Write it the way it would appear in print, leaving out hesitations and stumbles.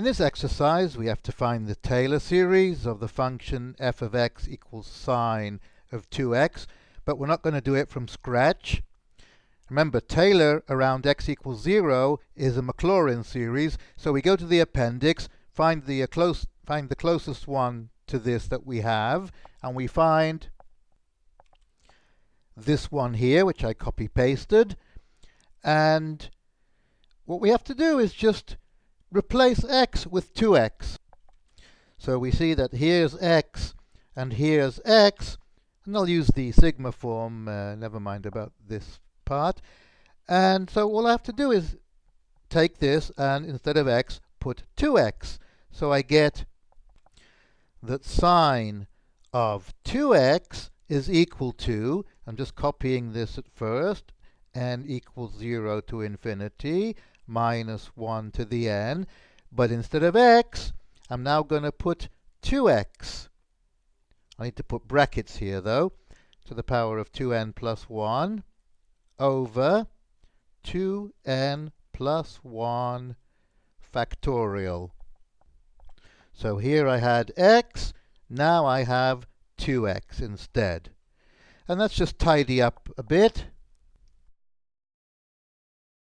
In this exercise, we have to find the Taylor series of the function f of x equals sine of 2x, but we're not going to do it from scratch. Remember, Taylor around x equals 0 is a Maclaurin series, so we go to the appendix, find the closest one to this that we have, and we find this one here, which I copy-pasted. And what we have to do is just replace x with 2x. So we see that here's x and here's x, and I'll use the sigma form, never mind about this part. And so all I have to do is take this and instead of x put 2x. So I get that sine of 2x is equal to, I'm just copying this at first, n equals 0 to infinity, minus 1 to the n, but instead of x, I'm now going to put 2x. I need to put brackets here though, to the power of 2n plus 1 over 2n plus 1 factorial. So here I had x, now I have 2x instead. And let's just tidy up a bit.